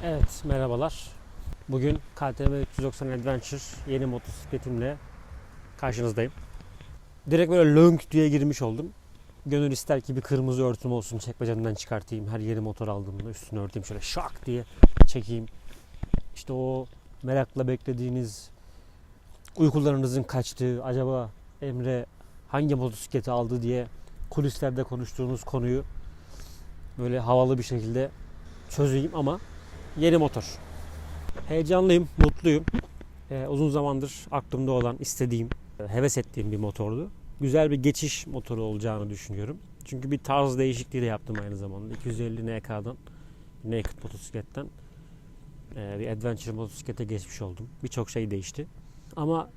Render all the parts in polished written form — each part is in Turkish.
Evet, merhabalar. Bugün KTM 390 Adventure yeni motosikletimle karşınızdayım. Direkt böyle lönk diye girmiş oldum. Gönül ister ki bir kırmızı örtüm olsun, çekmecemden çıkartayım. Her yeni motor aldığımda üstünü örteyim, şöyle şak diye çekeyim. İşte o merakla beklediğiniz, uykularınızın kaçtığı, acaba Emre hangi motosikleti aldı diye kulislerde konuştuğunuz konuyu böyle havalı bir şekilde çözeyim ama yeni motor. Heyecanlıyım, mutluyum. Uzun zamandır aklımda olan, istediğim, heves ettiğim bir motordu. Güzel bir geçiş motoru olacağını düşünüyorum. Çünkü bir tarz değişikliği de yaptım aynı zamanda. 250 NK'dan, Naked motosikletten bir Adventure motosiklete geçmiş oldum. Birçok şey değişti. Ama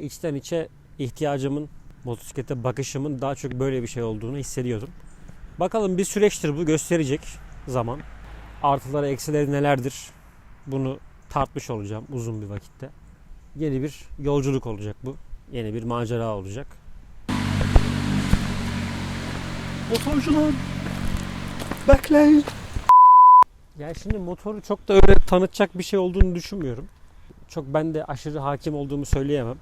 içten içe ihtiyacımın, motosiklete bakışımın daha çok böyle bir şey olduğunu hissediyordum. Bakalım, bir süreçtir bu, gösterecek zaman. Artıları, eksileri nelerdir? Bunu tartmış olacağım uzun bir vakitte. Yeni bir yolculuk olacak bu. Yeni bir macera olacak. Motorcular bekleyin. Yani şimdi motoru çok da öyle tanıtacak bir şey olduğunu düşünmüyorum. Çok ben de aşırı hakim olduğumu söyleyemem.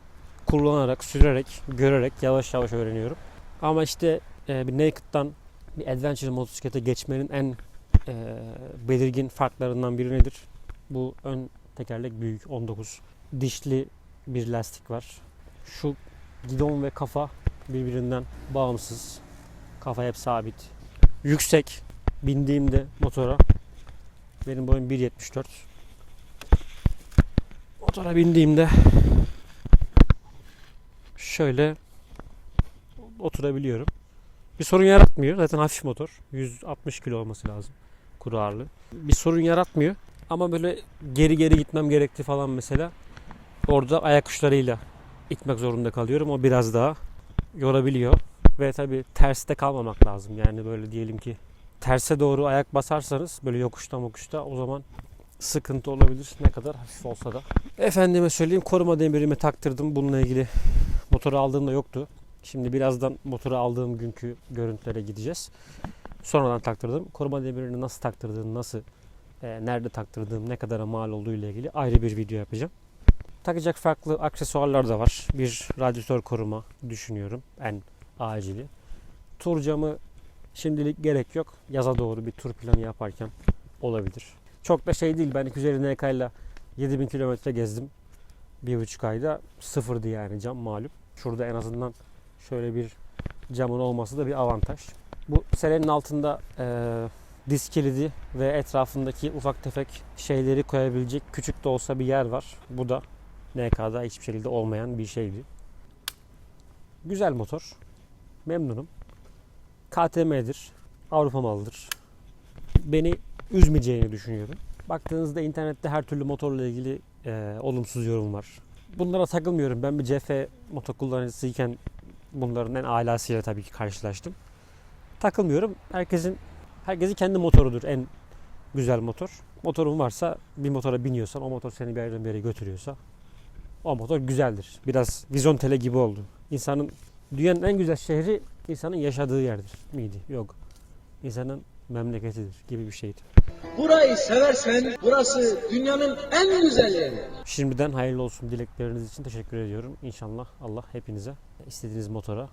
Kullanarak, sürerek, görerek yavaş yavaş öğreniyorum. Ama işte bir Naked'dan bir Adventure motosiklete geçmenin en belirgin farklarından biri nedir? Bu ön tekerlek büyük, 19. Dişli bir lastik var. Şu gidon ve kafa birbirinden bağımsız. Kafa hep sabit. Yüksek. Bindiğimde motora, benim boyum 1.74. Motora bindiğimde şöyle oturabiliyorum. Bir sorun yaratmıyor. Zaten hafif motor. 160 kilo olması lazım. Kuru ağırlığı. Bir sorun yaratmıyor. Ama böyle geri geri gitmem gerekti falan mesela. Orada ayak uçlarıyla itmek zorunda kalıyorum. O biraz daha yorabiliyor. Ve tabii terste kalmamak lazım. Yani böyle diyelim ki terse doğru ayak basarsanız böyle yokuşta o zaman sıkıntı olabilir. Ne kadar hafif olsa da. Efendime söyleyeyim, koruma demirimi taktırdım. Bununla ilgili motoru aldığımda yoktu. Şimdi birazdan motoru aldığım günkü görüntülere gideceğiz. Sonradan taktırdım. Koruma demirini nasıl taktırdığım, nerede taktırdığım, ne kadara mal olduğu ile ilgili ayrı bir video yapacağım. Takacak farklı aksesuarlar da var. Bir radyatör koruma düşünüyorum, en acili. Tur camı şimdilik gerek yok. Yaza doğru bir tur planı yaparken olabilir. Çok da şey değil. Ben 250 NK ile 7000 kilometre gezdim. 1,5 ayda sıfırdı yani cam, malum. Şurada en azından şöyle bir camın olması da bir avantaj. Bu selenin altında disk kilidi ve etrafındaki ufak tefek şeyleri koyabilecek küçük de olsa bir yer var. Bu da NK'da hiçbir şekilde olmayan bir şeydi. Güzel motor. Memnunum. KTM'dir. Avrupa malıdır. Beni üzmeyeceğini düşünüyorum. Baktığınızda internette her türlü motorla ilgili olumsuz yorum var. Bunlara takılmıyorum. Ben bir CF motor kullanıcısıyken bunların en alasıyla tabii ki karşılaştım. Takılmıyorum. Herkesin kendi motorudur en güzel motor. Motorun varsa, bir motora biniyorsan, o motor seni bir yerden bir yere götürüyorsa o motor güzeldir. Biraz Vizontele gibi oldu. Dünyanın en güzel şehri insanın yaşadığı yerdir miydi? Yok. İnsanın memleketidir gibi bir şeydi. Burayı seversen burası dünyanın en güzel yeri. Şimdiden hayırlı olsun dilekleriniz için teşekkür ediyorum. İnşallah Allah hepinize istediğiniz motora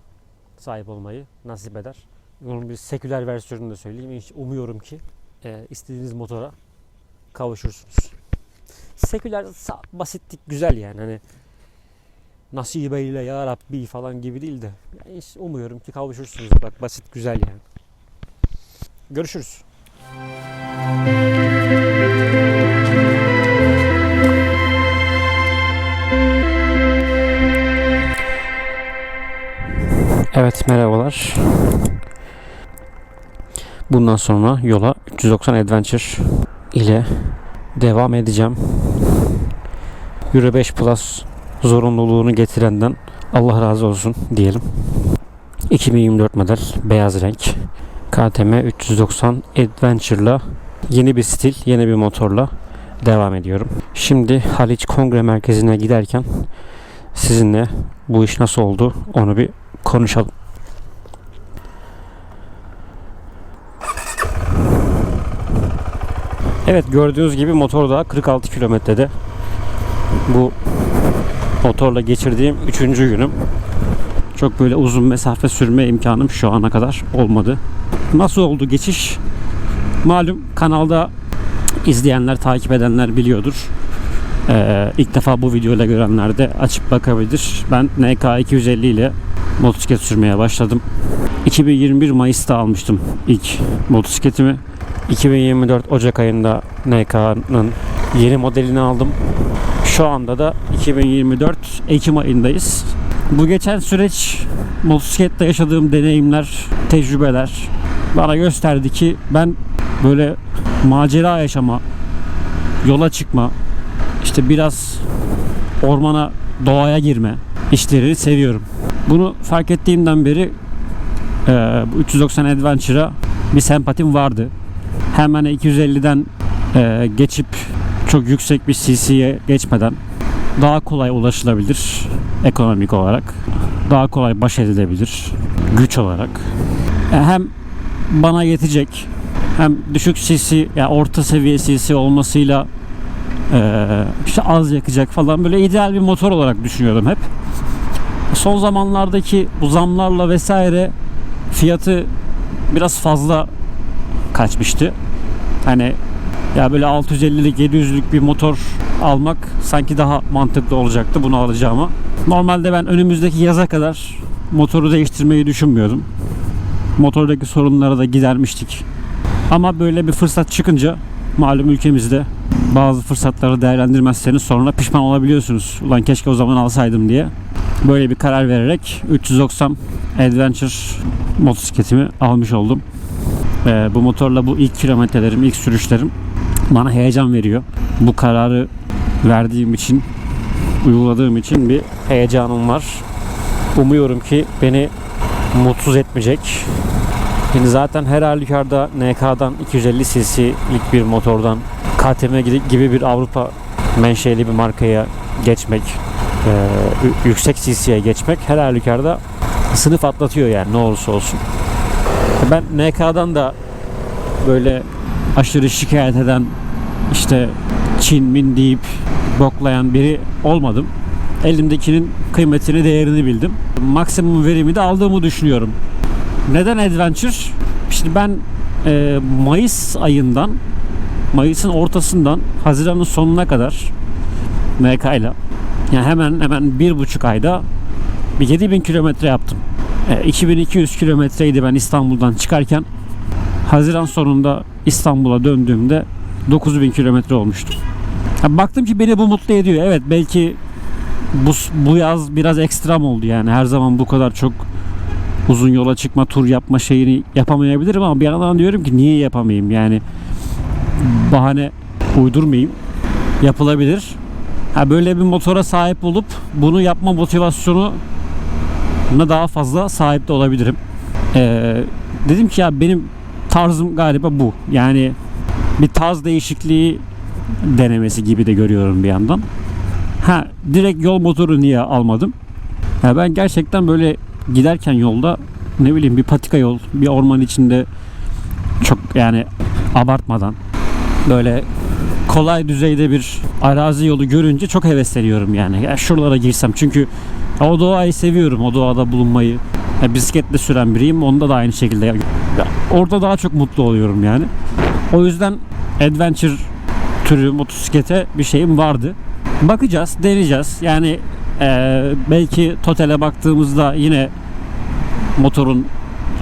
sahip olmayı nasip eder. Bunun bir seküler versiyonunu da söyleyeyim. Umuyorum ki istediğiniz motora kavuşursunuz. Seküler basitlik güzel yani. Hani nasibeyle ya Rabbi falan gibi değil de yani umuyorum ki kavuşursunuz. Bak, basit güzel yani. Görüşürüz. Evet, merhabalar. Bundan sonra yola 390 Adventure ile devam edeceğim. Euro 5 Plus zorunluluğunu getirenden Allah razı olsun diyelim. 2024 model beyaz renk KTM 390 Adventure'la yeni bir stil, yeni bir motorla devam ediyorum. Şimdi Haliç Kongre Merkezi'ne giderken sizinle bu iş nasıl oldu onu bir konuşalım. Evet, gördüğünüz gibi motor da 46 kilometrede. Bu motorla geçirdiğim 3. günüm. Çok böyle uzun mesafe sürme imkanım şu ana kadar olmadı. Nasıl oldu geçiş? Malum kanalda izleyenler, takip edenler biliyordur. İlk defa bu videoyla görenler de açıp bakabilir. Ben NK 250 ile motosiklet sürmeye başladım. 2021 Mayıs'ta almıştım ilk motosikletimi. 2024 Ocak ayında NK'nın yeni modelini aldım. Şu anda da 2024 Ekim ayındayız. Bu geçen süreç, motosiklette yaşadığım deneyimler, tecrübeler bana gösterdi ki ben böyle macera yaşama, yola çıkma, işte biraz ormana, doğaya girme işlerini seviyorum. Bunu fark ettiğimden beri bu 390 Adventure'a bir sempatim vardı. Hemen 250'den geçip çok yüksek bir CC'ye geçmeden daha kolay ulaşılabilir ekonomik olarak. Daha kolay baş edilebilir güç olarak. Hem bana yetecek, hem düşük CC, yani orta seviye CC olmasıyla işte az yakacak falan, böyle ideal bir motor olarak düşünüyordum hep. Son zamanlardaki bu zamlarla vesaire fiyatı biraz fazla kaçmıştı. Hani ya böyle 650'lik 700'lük bir motor almak sanki daha mantıklı olacaktı bunu alacağıma. Normalde ben önümüzdeki yaza kadar motoru değiştirmeyi düşünmüyordum. Motordaki sorunları da gidermiştik. Ama böyle bir fırsat çıkınca, malum ülkemizde bazı fırsatları değerlendirmezseniz sonra pişman olabiliyorsunuz. Ulan keşke o zaman alsaydım diye. Böyle bir karar vererek 390 Adventure motosikletimi almış oldum. Bu motorla bu ilk kilometrelerim, ilk sürüşlerim bana heyecan veriyor. Bu kararı verdiğim için, uyguladığım için bir heyecanım var. Umuyorum ki beni mutsuz etmeyecek. Şimdi zaten her halükarda NK'dan 250 cc'lik bir motordan KTM gibi bir Avrupa menşeli bir markaya geçmek, yüksek cc'ye geçmek her halükarda sınıf atlatıyor yani, ne olursa olsun. Ben NK'dan da böyle aşırı şikayet eden, işte Çin min deyip boklayan biri olmadım. Elimdekinin kıymetini, değerini bildim. Maksimum verimi de aldığımı düşünüyorum. Neden Adventure? Şimdi ben Mayıs'ın ortasından Haziran'ın sonuna kadar NK ile, yani hemen 1,5 ayda bir 7000 kilometre yaptım. 2200 kilometreydi ben İstanbul'dan çıkarken. Haziran sonunda İstanbul'a döndüğümde 9000 kilometre olmuştu. Baktım ki beni bu mutlu ediyor. Evet, belki bu yaz biraz ekstrem oldu yani. Her zaman bu kadar çok uzun yola çıkma, tur yapma şeyini yapamayabilirim ama bir yandan diyorum ki niye yapamayayım? Yani bahane uydurmayayım. Yapılabilir. Böyle bir motora sahip olup bunu yapma motivasyonu daha fazla sahip de olabilirim. Dedim ki ya benim tarzım galiba bu. Yani bir tarz değişikliği denemesi gibi de görüyorum bir yandan. Direkt yol motoru niye almadım? Ben gerçekten böyle giderken yolda, ne bileyim, bir patika yol, bir orman içinde çok yani abartmadan böyle kolay düzeyde bir arazi yolu görünce çok hevesleniyorum yani. Ya şuralara girsem, çünkü o doğayı seviyorum, o doğada bulunmayı. Bisikletle süren biriyim, onda da aynı şekilde. Ya, orada daha çok mutlu oluyorum yani. O yüzden Adventure türü motosiklete bir şeyim vardı. Bakacağız, deneyeceğiz. Yani belki totale baktığımızda yine motorun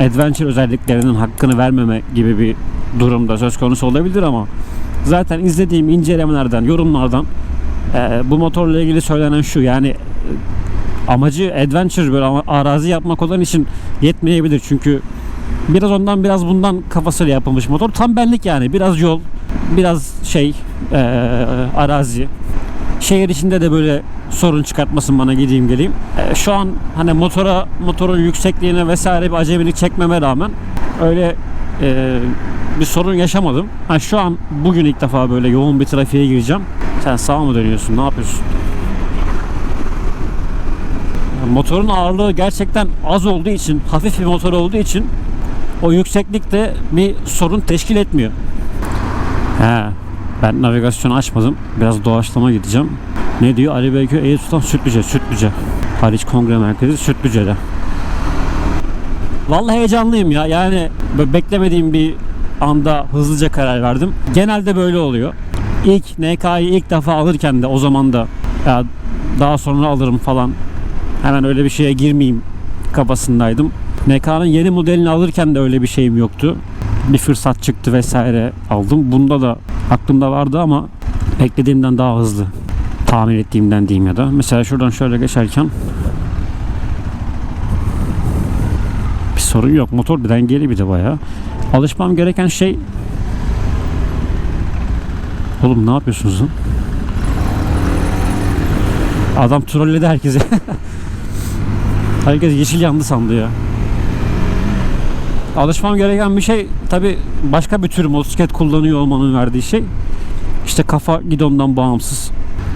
Adventure özelliklerinin hakkını vermeme gibi bir durumda söz konusu olabilir ama zaten izlediğim incelemelerden, yorumlardan bu motorla ilgili söylenen şu, yani amacı Adventure böyle arazi yapmak olan için yetmeyebilir. Çünkü biraz ondan biraz bundan kafasıyla yapılmış motor. Tam benlik yani. Biraz yol, biraz arazi. Şehir içinde de böyle sorun çıkartmasın bana, gideyim geleyim. Şu an hani motorun yüksekliğine vesaire bir acemilik çekmeme rağmen öyle bir sorun yaşamadım. Şu an bugün ilk defa böyle yoğun bir trafiğe gireceğim. Sen sağa mı dönüyorsun? Ne yapıyorsun? Motorun ağırlığı gerçekten az olduğu için, hafif bir motor olduğu için o yükseklikte bir sorun teşkil etmiyor. Ben navigasyonu açmadım. Biraz doğaçlama gideceğim. Ne diyor? Ali Beyköy Eyüp Sultan Sütlüce. Haliç Kongre Merkezi Sütlüce'de. Vallahi heyecanlıyım ya. Yani beklemediğim bir anda hızlıca karar verdim. Genelde böyle oluyor. İlk NK'yı ilk defa alırken de o zaman da ya daha sonra alırım falan. Hemen öyle bir şeye girmeyeyim kafasındaydım. NK'nın yeni modelini alırken de öyle bir şeyim yoktu. Bir fırsat çıktı vesaire aldım. Bunda da aklımda vardı ama beklediğimden daha hızlı. Tahmin ettiğimden diyeyim ya da. Mesela şuradan şöyle geçerken bir sorun yok. Motor dengeli bir de bayağı. Alışmam gereken şey... Oğlum ne yapıyorsunuz lan? Adam trolledi herkese. Herkes yeşil yandı sandı ya. Alışmam gereken bir şey tabi başka bir tür motosiklet kullanıyor olmanın verdiği şey. İşte kafa gidondan bağımsız.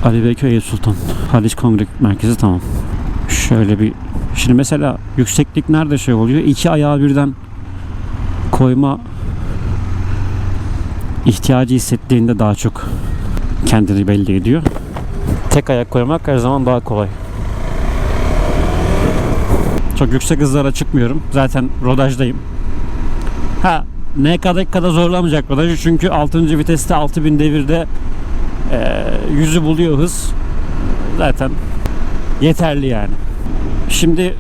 Ali Beyköy Eyüp Sultan Haliç Kongre Merkezi tamam. Şöyle bir şimdi mesela yükseklik nerede şey oluyor? İki ayağı birden koyma ihtiyacı hissettiğinde daha çok kendini belli ediyor. Tek ayak koymak her zaman daha kolay. Çok yüksek hızlara çıkmıyorum. Zaten rodajdayım. NK'daki kadar zorlamayacak rodajı çünkü 6. viteste 6000 devirde 100'ü buluyor hız. Zaten yeterli yani. Şimdi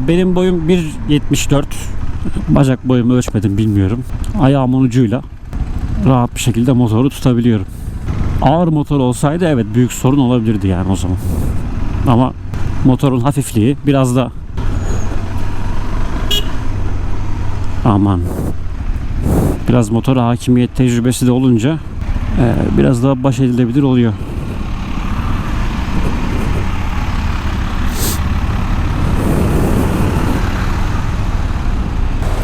benim boyum 1.74. Bacak boyumu ölçmedim bilmiyorum. Ayağımın ucuyla rahat bir şekilde motoru tutabiliyorum. Ağır motor olsaydı evet büyük sorun olabilirdi yani o zaman. Ama motorun hafifliği biraz da biraz motora hakimiyet tecrübesi de olunca biraz daha baş edilebilir oluyor.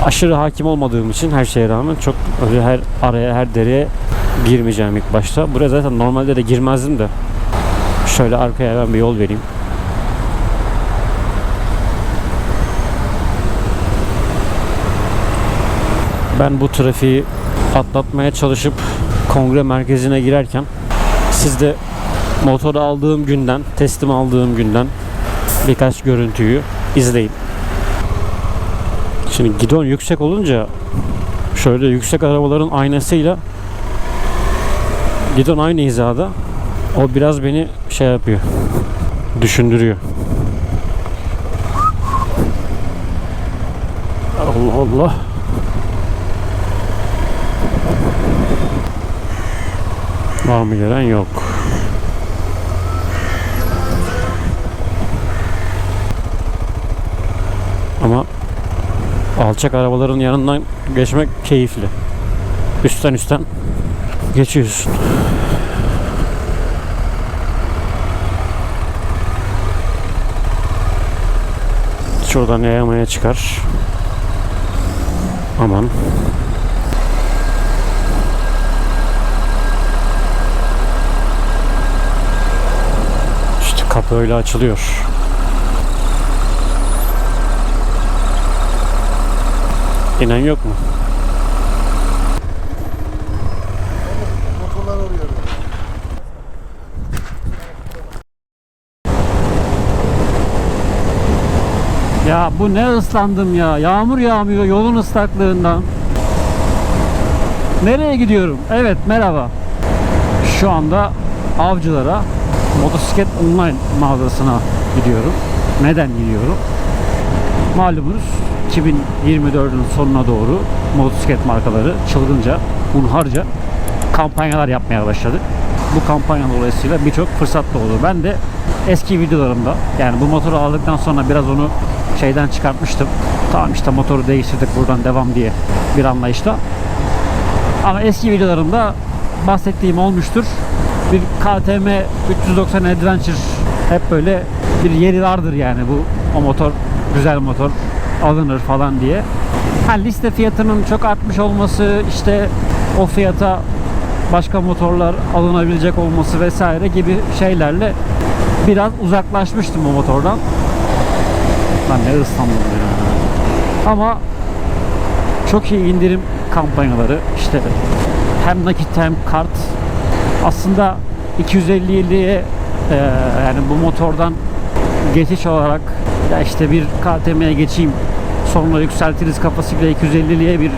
Aşırı hakim olmadığım için her şeye rağmen çok öyle her araya her dereye girmeyeceğim ilk başta. Buraya zaten normalde de girmezdim de. Şöyle arkaya ben bir yol vereyim. Ben bu trafiği atlatmaya çalışıp kongre merkezine girerken siz de motoru aldığım günden, teslim aldığım günden birkaç görüntüyü izleyin. Şimdi gidon yüksek olunca şöyle yüksek arabaların aynasıyla gidon aynı hizada. O biraz beni şey yapıyor. Düşündürüyor. Allah Allah. Var mı gelen? Yok. Ama alçak arabaların yanından geçmek keyifli. Üstten geçiyorsun. Şuradan yayamaya çıkar. Aman. İşte kapı öyle açılıyor. İnan yok mu? Motorlar arıyor. Ya bu ne ıslandım ya. Yağmur yağmıyor yolun ıslaklığından. Nereye gidiyorum? Evet merhaba. Şu anda Avcılar'a motosiklet online mağazasına gidiyorum. Neden gidiyorum? Malumunuz 2024'ün sonuna doğru motosiklet markaları çılgınca, hunharca kampanyalar yapmaya başladı. Bu kampanya dolayısıyla birçok fırsat doğdu. Ben de eski videolarımda yani bu motoru aldıktan sonra biraz onu şeyden çıkartmıştım. Tamam işte motoru değiştirdik buradan devam diye bir anlayışla. Ama eski videolarımda bahsettiğim olmuştur. Bir KTM 390 Adventure hep böyle bir yeri vardır yani bu o motor güzel motor alınır falan diye. Liste fiyatının çok artmış olması işte o fiyata başka motorlar alınabilecek olması vesaire gibi şeylerle biraz uzaklaşmıştım o motordan. Lan ne ıslandım ya. Ama çok iyi indirim kampanyaları işte hem nakit hem kart Aslında 250'ye yani bu motordan geçiş olarak ya işte bir KTM'ye geçeyim sonra yükseltiriz kafasıyla 250'liye bir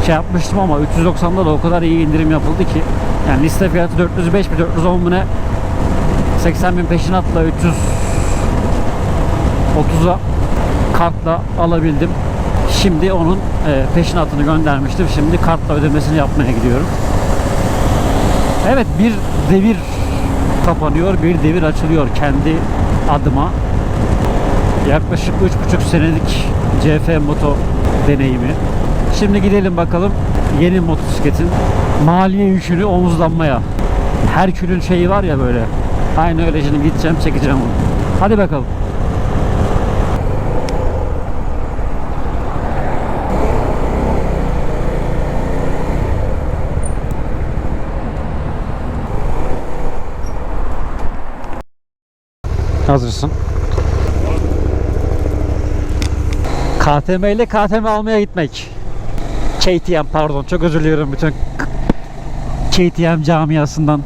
şey yapmıştım ama 390'da da o kadar iyi indirim yapıldı ki yani liste fiyatı 405 mi 410 mu ne 80.000 peşinatla 330'a kartla alabildim. Şimdi onun peşinatını göndermiştim. Şimdi kartla ödemesini yapmaya gidiyorum. Evet, bir devir kapanıyor, bir devir açılıyor kendi adıma. Yaklaşık 3,5 senelik CF Moto deneyimi. Şimdi gidelim bakalım yeni motosikletin maliye yükünü omuzlanmaya. Herkül'ün şeyi var ya böyle. Aynı öyle şimdi gideceğim çekeceğim onu. Hadi bakalım. Hazırsın. KTM ile KTM almaya gitmek. KTM pardon, çok özür diliyorum bütün KTM camiasından.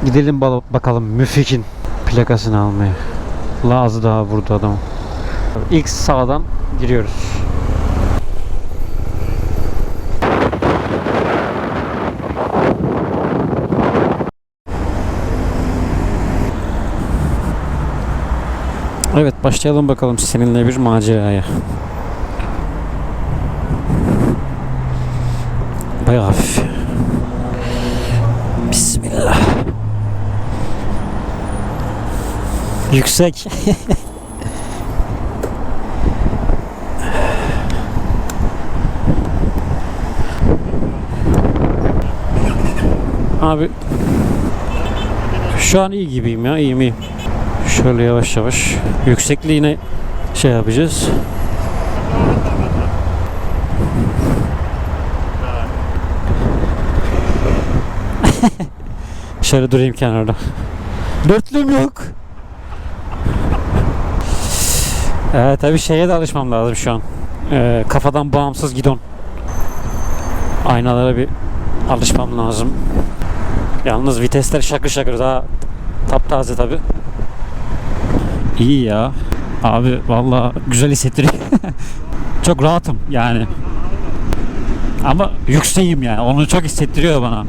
Gidelim bakalım Müfik'in plakasını almaya. Lazı daha burada adam. İlk sağdan giriyoruz. Evet, başlayalım bakalım seninle bir maceraya. Bayağı hafif. Bismillah. Yüksek. Abi şu an iyi gibiyim ya, iyiyim. Şöyle yavaş yavaş yüksekliğine şey yapacağız. Şöyle durayım kenarda. Dörtlüğüm yok. Tabii şeye de alışmam lazım şu an. Kafadan bağımsız gidon. Aynalara bir alışmam lazım. Yalnız vitesler şakır şakır, daha taptaze tabi. İyi ya. Abi vallahi güzel hissettiriyor. Çok rahatım yani. Ama yükseğim yani. Onu çok hissettiriyor bana.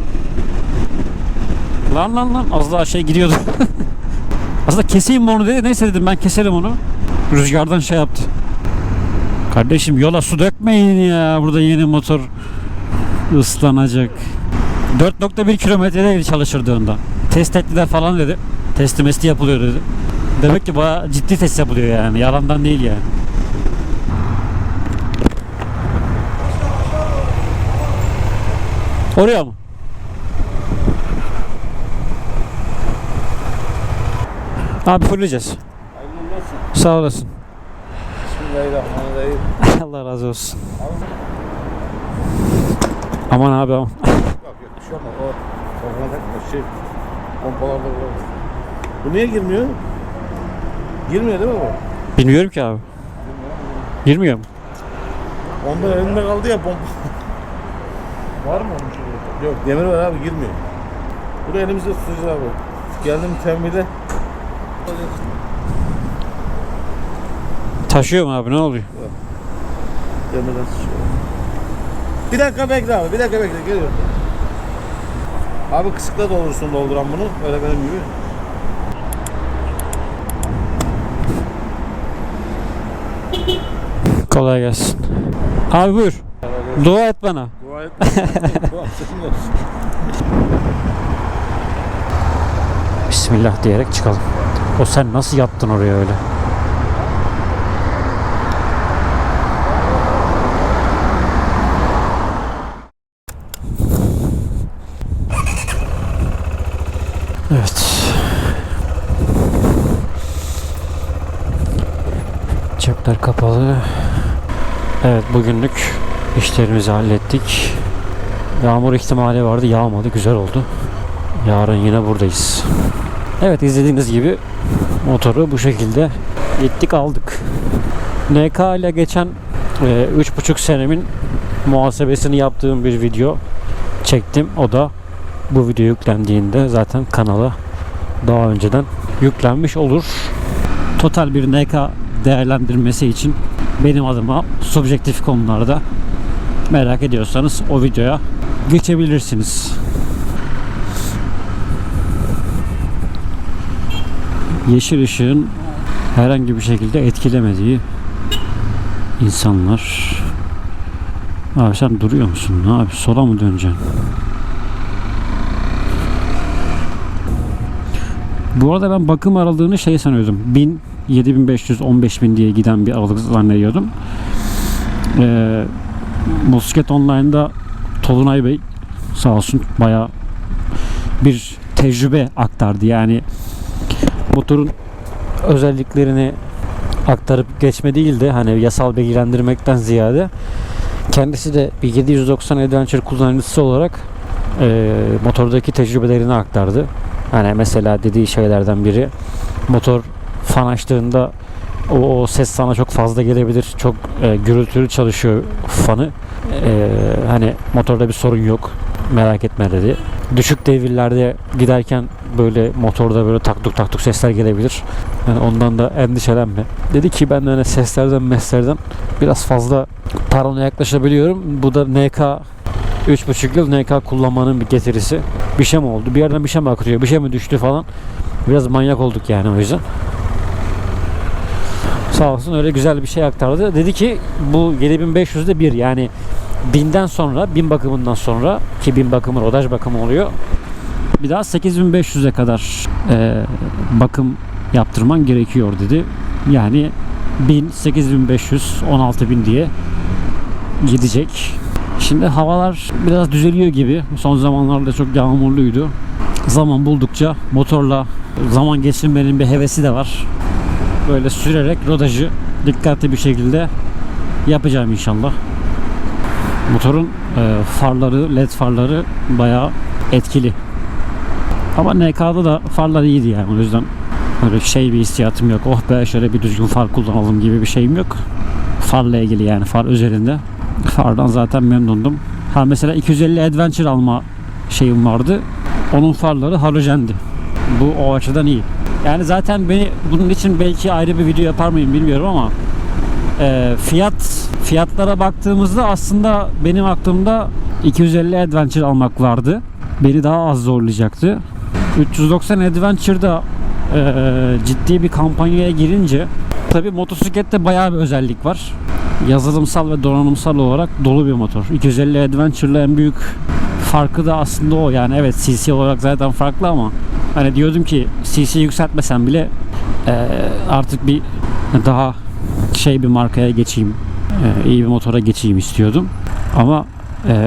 Lan az daha şey gidiyordu. Aslında keseyim mi onu dedi. Neyse dedim, ben keserim onu. Rüzgardan şey yaptı. Kardeşim yola su dökmeyin ya. Burada yeni motor ıslanacak. 4,1 kilometrede çalışırdığında. Test ettiler falan dedi. Testi yapılıyor dedi. Demek ki bayağı ciddi test yapılıyor yani. Yalandan değil yani. Oraya mı? Abi fulleyeceğiz. Sağ olasın. Bismillahirrahmanirrahim. Allah razı olsun. Aman abi aman. Yok bir şey olmaz. O şey pompalarda var. Bu niye girmiyor? Girmiyor değil mi bu? Bilmiyorum ki abi. Girmiyor mu? Onda elinde kaldı ya pompa. Var mı onun şeyi? Yok, demir var abi, girmiyor. Bunu elimizde tutacağız abi. Geldim tembihde. Taşıyor mu abi, ne oluyor? Demirden sıçıyor. Bir dakika bekle abi, bir dakika bekle, geliyorum. Abi kısıkla dolduran bunu, öyle benim gibi. Kolay gelsin. Abi buyur. Dua et bana. Dua et. Dua et. Bismillah diyerek çıkalım. O sen nasıl yattın oraya öyle? Evet. Cepler kapalı. Evet, bugünlük işlerimizi hallettik. Yağmur ihtimali vardı, yağmadı, güzel oldu. Yarın yine buradayız. Evet, izlediğiniz gibi motoru bu şekilde gittik aldık. NK ile geçen 3,5 senemin muhasebesini yaptığım bir video çektim. O da bu video yüklendiğinde zaten kanala daha önceden yüklenmiş olur. Total bir NK değerlendirmesi için benim adıma subjektif konularda merak ediyorsanız o videoya geçebilirsiniz. Yeşil ışığın herhangi bir şekilde etkilemediği insanlar. Abi sen duruyor musun? Ne abi, sola mı döneceksin? Bu arada ben bakım aralığını şey sanıyordum. 1000, 7500, 15000 diye giden bir aralık zannediyordum. Motosiklet Online'da Tolunay Bey sağ olsun bayağı bir tecrübe aktardı. Yani motorun özelliklerini aktarıp geçme değil de hani yasal bilgilendirmekten ziyade kendisi de bir 790 Adventure kullanıcısı olarak motordaki tecrübelerini aktardı. Hani mesela dediği şeylerden biri, motor fan açtığında o ses sana çok fazla gelebilir. Çok gürültülü çalışıyor fanı. Hani motorda bir sorun yok. Merak etme dedi. Düşük devirlerde giderken böyle motorda böyle taktuk taktuk sesler gelebilir. Yani ondan da endişelenme. Dedi ki ben de hani seslerden biraz fazla paranoya yaklaşabiliyorum. Bu da NK 3,5 yıl NK kullanmanın bir getirisi. Bir şey mi oldu? Bir yerden bir şey mi akıyor? Bir şey mi düştü falan. Biraz manyak olduk yani o yüzden. Sağ olsun öyle güzel bir şey aktardı. Dedi ki bu 7500'de bir, yani 1000'den sonra, 1000 bakımından sonra, ki 1000 bakımı rodaj bakımı oluyor, bir daha 8500'e kadar bakım yaptırman gerekiyor dedi. Yani 1000, 8500, 16000 diye gidecek. Şimdi havalar biraz düzeliyor gibi. Son zamanlarda çok yağmurluydu. Zaman buldukça motorla zaman geçirmenin bir hevesi de var. Böyle sürerek rodajı dikkatli bir şekilde yapacağım inşallah. Motorun farları, led farları bayağı etkili. Ama NK'da da farlar iyiydi yani. O yüzden böyle bir hissiyatım yok. Oh be şöyle bir düzgün far kullanalım gibi bir şeyim yok. Farla ilgili yani, far üzerinde. Fardan zaten memnundum. Ha mesela 250 Adventure alma şeyim vardı. Onun farları halojendi. Bu o açıdan iyi. Yani zaten beni bunun için belki ayrı bir video yapar mıyım bilmiyorum ama fiyatlara baktığımızda aslında benim aklımda 250 Adventure almak vardı. Beni daha az zorlayacaktı. 390 Adventure'da ciddi bir kampanyaya girince tabii motosiklette bayağı bir özellik var. Yazılımsal ve donanımsal olarak dolu bir motor. 250 Adventure'la en büyük farkı da aslında o. Yani evet, CC olarak zaten farklı ama hani diyordum ki CC yükseltmesem bile artık bir daha bir markaya geçeyim, iyi bir motora geçeyim istiyordum. Ama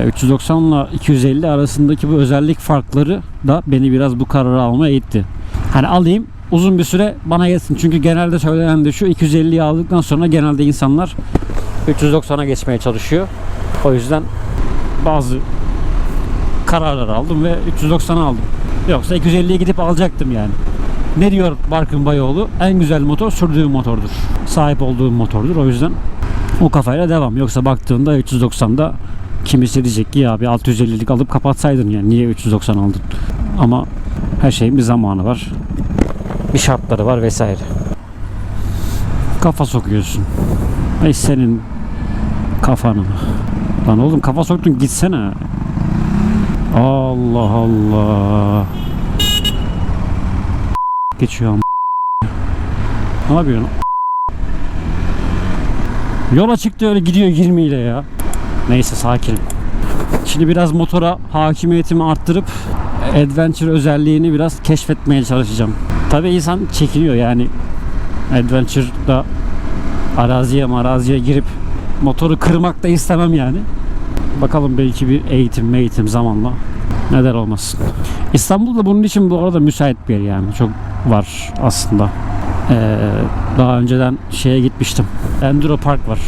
390 ile 250 arasındaki bu özellik farkları da beni biraz bu kararı almaya itti. Hani alayım, uzun bir süre bana gelsin. Çünkü genelde söylenen de şu, 250'yi aldıktan sonra genelde insanlar 390'a geçmeye çalışıyor. O yüzden bazı kararlar aldım ve 390'a aldım. Yoksa 250'ye gidip alacaktım yani. Ne diyor Barkın Bayoğlu? En güzel motor sürdüğüm motordur. Sahip olduğum motordur. O yüzden o kafayla devam. Yoksa baktığında 390'da kimisi diyecek ki ya bir 650'lik alıp kapatsaydın, yani niye 390 aldın? Ama her şeyin bir zamanı var. Bir şartları var vesaire. Kafa sokuyorsun. Ay senin kafanı. Lan oğlum kafa soktun, gitsene. Allah Allah. Geçiyor ama. Ne yapıyorsun? Yola çıktı öyle gidiyor 20 ile ya. Neyse, sakin. Şimdi biraz motora hakimiyetimi arttırıp Adventure özelliğini biraz keşfetmeye çalışacağım. Tabii insan çekiniyor yani. Adventure'da araziye girip motoru kırmak da istemem yani. Bakalım, belki bir eğitim zamanla neden olmasın. İstanbul'da bunun için bu arada müsait bir yer yani. Çok var aslında. Daha önceden gitmiştim. Enduro Park var.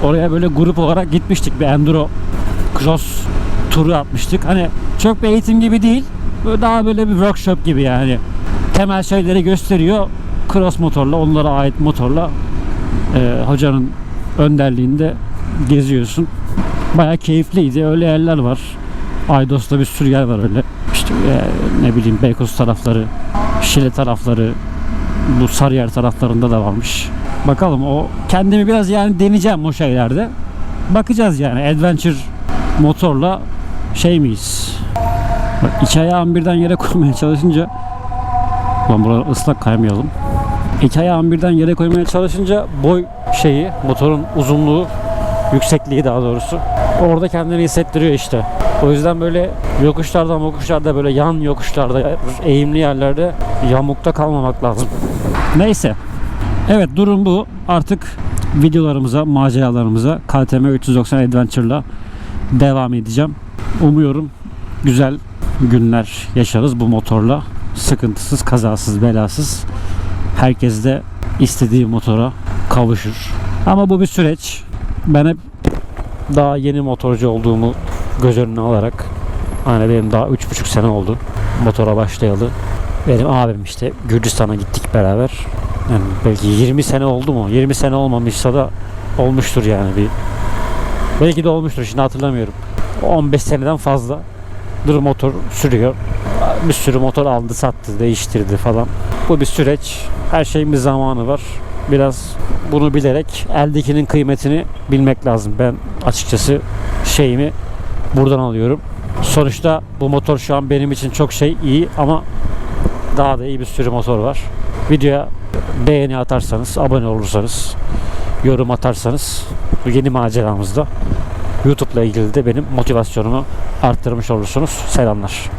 Oraya böyle grup olarak gitmiştik. Bir Enduro Cross turu atmıştık. Hani çok bir eğitim gibi değil. Böyle daha böyle bir workshop gibi yani. temel şeyleri gösteriyor. Cross motorla, onlara ait motorla hocanın önderliğinde geziyorsun. Bayağı keyifliydi. Öyle yerler var. Aydos'ta bir sürü yer var öyle. İşte ne bileyim Beykoz tarafları, Şile tarafları, bu Sarıyer taraflarında da varmış. Bakalım, o kendimi biraz yani deneyeceğim o şeylerde. Bakacağız yani adventure motorla şey miyiz? Bak, iki ayağımı birden yere koymaya çalışınca, ulan buralar ıslak, kaymayalım. İki ayağımı birden yere koymaya çalışınca boy şeyi, motorun uzunluğu, yüksekliği daha doğrusu, orada kendini hissettiriyor işte. O yüzden böyle yokuşlarda böyle yan yokuşlarda, eğimli yerlerde yamukta kalmamak lazım. Neyse. Evet, durum bu. Artık videolarımıza, maceralarımıza KTM 390 Adventure'la devam edeceğim. Umuyorum güzel günler yaşarız bu motorla. Sıkıntısız, kazasız, belasız. Herkes de istediği motora kavuşur. Ama bu bir süreç. Ben hep daha yeni motorcu olduğumu göz önüne alarak, hani benim daha 3,5 sene oldu motora başlayalı. Benim abim işte Gürcistan'a gittik beraber. Yani belki 20 sene oldu mu? 20 sene olmamışsa da olmuştur yani bir. Belki de olmuştur, şimdi hatırlamıyorum. 15 seneden fazla motor sürüyor. Bir sürü motor aldı, sattı, değiştirdi falan. Bu bir süreç. Her şeyin bir zamanı var. Biraz bunu bilerek eldekinin kıymetini bilmek lazım. Ben açıkçası şeyimi buradan alıyorum. Sonuçta bu motor şu an benim için çok iyi ama daha da iyi bir sürü motor var. Videoya beğeni atarsanız, abone olursanız, yorum atarsanız bu yeni maceramızda YouTube'la ilgili de benim motivasyonumu arttırmış olursunuz. Selamlar.